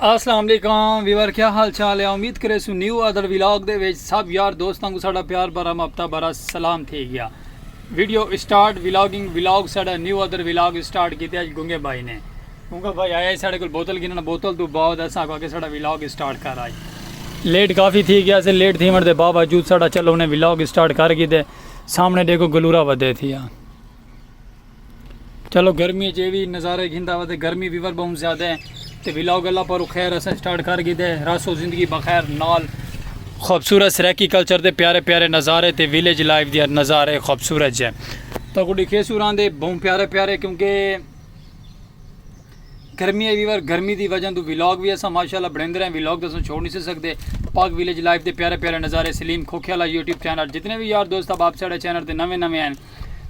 अस्सलाम वालेकुम वीवर, क्या हाल चाल है। उम्मीद करे सो न्यू अदर व्लॉग दे विच सब यार दोस्तों को साडा प्यार भरा हफ्ता भरा सलाम थी गया। वीडियो स्टार्ट व्लॉग साडा न्यू अदर व्लॉग स्टार्ट किया गुंगे भाई ने। गुंगा भाई आया साढ़े को बोतल गिनना, बोतल तो बाद असा आके साडा व्लॉग स्टार्ट कर आई। लेट काफ़ी थी गया से लेट थी मरते बावजूद साडा चलो उन्हें व्लॉग स्टार्ट कर गए। सामने देखो गलूरा वधे थी यार। चलो गर्मी च भी नज़ारे घिंदा वे, गर्मी वीवर बहुत ज़्यादा है तो व्लॉग अल्लाह पर खैर अस स्टार्ट कर गए। रासो जिंदगी बखैर नाल खूबसूरत सरैकी कल्चर के प्यारे प्यारे नज़ारे तो विलेज लाइफ के नज़ारे खूबसूरत है तो कुछ दिखे सूरां दे बहुत प्यारे प्यारे, क्योंकि गर्मी है वीवर। गर्मी की वजह तो व्लॉग भी अस माशाल्लाह बढ़ाते रहे, व्लॉग तो अस छोड़ नहीं सकते। पाक विलेज लाइफ के प्यारे प्यारे नज़ारे सलीम खोखियाला यूट्यूब चैनल, जितने भी यार दोस्त अब आप साढ़े चैनल पर नवे नवे हैं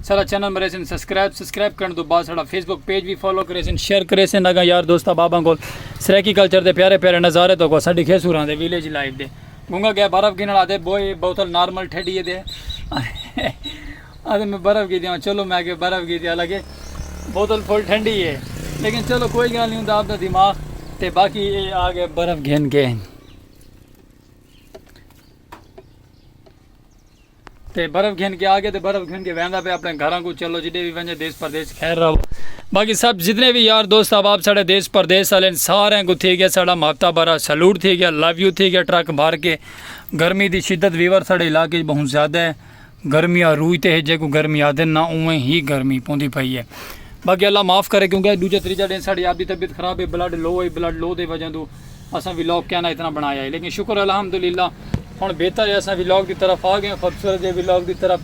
सारा चैनल मेरे सब्सक्राइब करने तो बाद सारा फेसबुक पेज भी फॉलो करे शेयर करे अगर यार दोस्त बाबा को सरैकी कल्चर के प्यारे प्यारे नज़ारे तो साड़ी खेसूर दे विलेज लाइफ दे। गूंगा गया बर्फ़ गिनन आते बोए बोतल नॉर्मल ठेडी दे आते मैं बर्फ़ गी दिया, चलो मैं आगे बर्फ़ गी दिया लगे बोतल फुल ठंडी है, लेकिन चलो कोई गल नहीं होता आपका दिमाग तो बाकी ये आ गए बर्फ़ गिन के ते बर्फ़ घिन के आ गए तो बर्फ़ घिन के वहदा पे अपने घर को। चलो जिडे भी वंजे देश परदेश खैर रहो। बाकी सब जितने भी यार दोस्त अब आप साढ़े देश परदेश वाले सारे को थी गया साढ़ा हफ्ता भरा सलूट थी गया, लव यू थी गया ट्रक भर के। गर्मी की शिद्दत वीवर साढ़े इलाके बहुत ज़्यादा है, गर्मियाँ रूजते है जो गर्मी आदे ना उवें ही गर्मी पौंदी पई है। बाकी अल्लाह माफ़ करे क्योंकि दूजा तीजा दिन साड़ी आपकी तबीयत खराब है, ब्लड लो है, ब्लड लो की वजह तो असा व्लॉग कहना इतना बनाया है, लेकिन शुक्र अल्हम्दुलिल्लाह हम बेहतर है। असा व्लॉग की तरफ आ गए, खूबसूरत व्लॉग की तरफ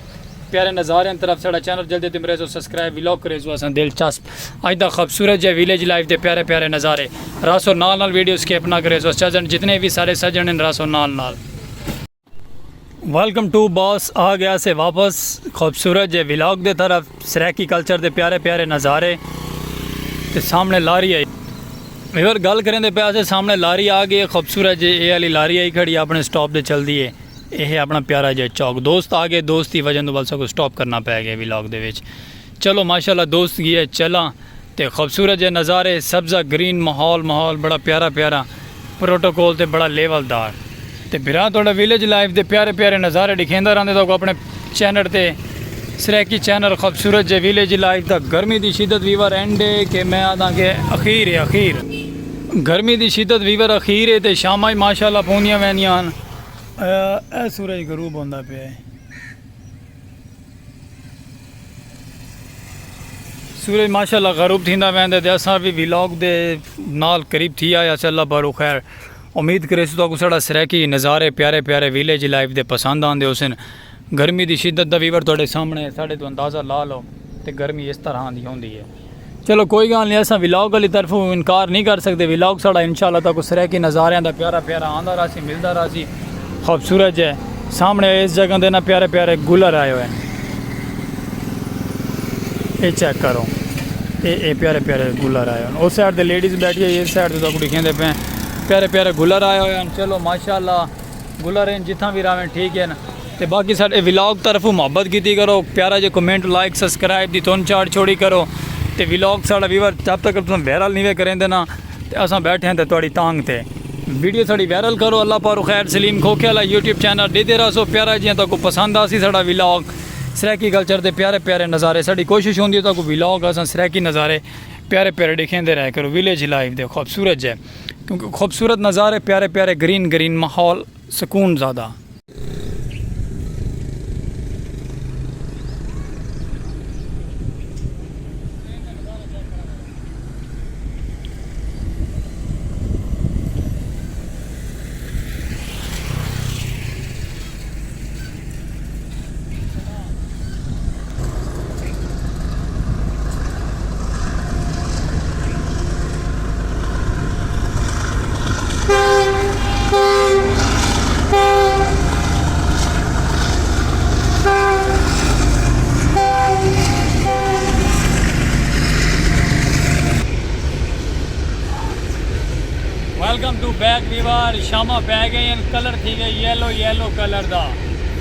प्यारे नज़ारे की तरफ। साढ़ा चैनल जल्दी तुम रहे सब्सक्राइब व्लॉग करे असा दिलचस्प अज तक खूबसूरत है विलेज लाइफ के प्यारे प्यारे नज़ारे। रासो नाल वीडियो स्किप ना करे सजन जितने भी सारे सजन रासो नाल। वेलकम टू बॉस आ गया से वापस खूबसूरत है व्लॉग की तरफ। सरैकी कल्चर के प्यारे प्यारे नज़ारे ते सामने लारी आई वीवर गल करें तो पैसे सामने लारी आ गई है खूबसूरत जे ये वाली लारी आई खड़ी अपने स्टॉप से चलती है। यह अपना प्यारा जे चौक दोस्त आ गए, दोस्त की वजह तो बल को स्टॉप करना पै गया व्लॉग दे विच। चलो माशाल्लाह दोस्त गई है चला तो खूबसूरत जे नज़ारे सब्ज़ा ग्रीन माहौल बड़ा प्यारा प्यारा प्रोटोकॉल तो बड़ा लेवलदार तो बिरा थोड़ा विलेज लाइफ के प्यारे प्यारे नज़ारे दिखेंदा रहंदे तो अपने चैनल ते सरैकी चैनल खूबसूरत जे विलेज लाइफ का। गर्मी की शिद्दत वीवर एंड है कि मैं आदा के अखीर है अखीर गर्मी की शिद्दत वीवर अखीर है तो शामां माशाल्लाह पौंदियां वैंदियां ए सूरज गरूब होंदा पे सूरज माशाल्लाह गरूब थींदा वेंदे ते असां भी व्लॉग दे नाल करीब थी आया अल्लाह बरो खैर। उम्मीद करे तो साढ़ा सरैकी नज़ारे प्यारे प्यारे विलेज लाइफ दे पसंद आंदे उसन। गर्मी की शिद्दत का वीवर थोड़े सामने साढ़े तो अंदाज़ा ला लो तो गर्मी इस तरह की होंदी है। चलो कोई गल नहीं, असा व्लॉग वाली तरफों इनकार नहीं कर सकते। व्लॉग साढ़ा इंशाल्लाह तक सरैकी नज़ारे का प्यारा प्यारा आंदा रहा सी मिलता रहा सी खूबसूरत है। सामने इस जगह के ना प्यारे प्यारे गुलर आए हुए हैं, ये चेक करो ये प्यारे प्यारे गुलर आए हुए। उस साइड से लेडीज़ बैठी है, इस साइड से दिखेंदे पे प्यारे प्यारे गुलर आए हुए हैं। चलो माशाल्लाह गुलर हैं जितना भी रहे ठीक है ना। तो बाकी साढ़े व्लॉग तरफों मुहब्बत की करो, प्यारा जो कमेंट लाइक सब्सक्राइब की तुन चाड़ छोड़ी करो तो व्लॉग साढ़ा वीवर जब तक तुम वायरल नहीं करें ना तो अस बैठे हैं तो थोड़ी तांग थे वीडियो साड़ी वायरल करो। अल्लाह पर खैर सलीम खोखियाला यूट्यूब चैनल देते रहो प्यारा जियां तक पसंद आसी साढ़ा व्लॉग सरैकी कल्चर के प्यारे प्यारे नज़ारे। साड़ी कोशिश होंदी है व्लॉग अस सरैकी नज़ारे प्यारे प्यारे दिखेंदे रह करो विलेज लाइफ दे खूबसूरत है, क्योंकि खूबसूरत नज़ारे प्यारे प्यारे ग्रीन माहौल सुकून ज़्यादा। Welcome to back weaver. शामा पै गई कलर थी गई येलो कलर का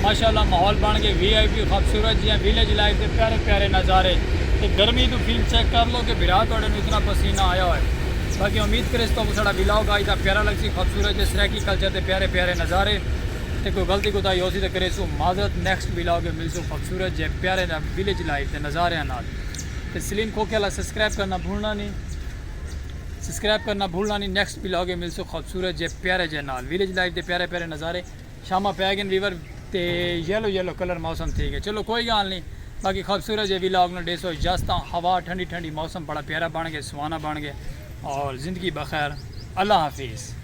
माशाल्लाह माहौल बन गए VIP खूबसूरत जी विलेज लाइफ के प्यारे नज़ारे। तो गर्मी तो फील चेक कर लो कि बिरा थोड़े इतना पसीना आया हुआ है। बाकी उम्मीद करे तो साड़ा विलॉग आज का प्यारा लग सी खूबसूरत सराकी कल्चर के प्यारे प्यारे नज़ारे तो कोई गलती कोताही हो सी तो करे सो माजरत नेक्स्ट विलॉग में मिल सो खूबसूरत जे प्यारे विलेज लाइफ के नज़ारे नाल तो सलीम खोखेला सब्सक्राइब करना भूलना नहीं नेक्स्ट विलॉग में मिल सो खूबसूरत जे प्यारे जे नाल विलेज लाइफ के प्यारे प्यारे नज़ारे शामा पै गए वीवर तो येलो कलर मौसम थी गए चलो कोई गल नहीं बाकी खूबसूरत जे विलॉग ने डेसो इजाजत हवा ठंडी ठंडी मौसम बड़ा प्यारा बन गया सुहाना बन गया और ज़िंदगी बखैर अल्लाह हाफिज़।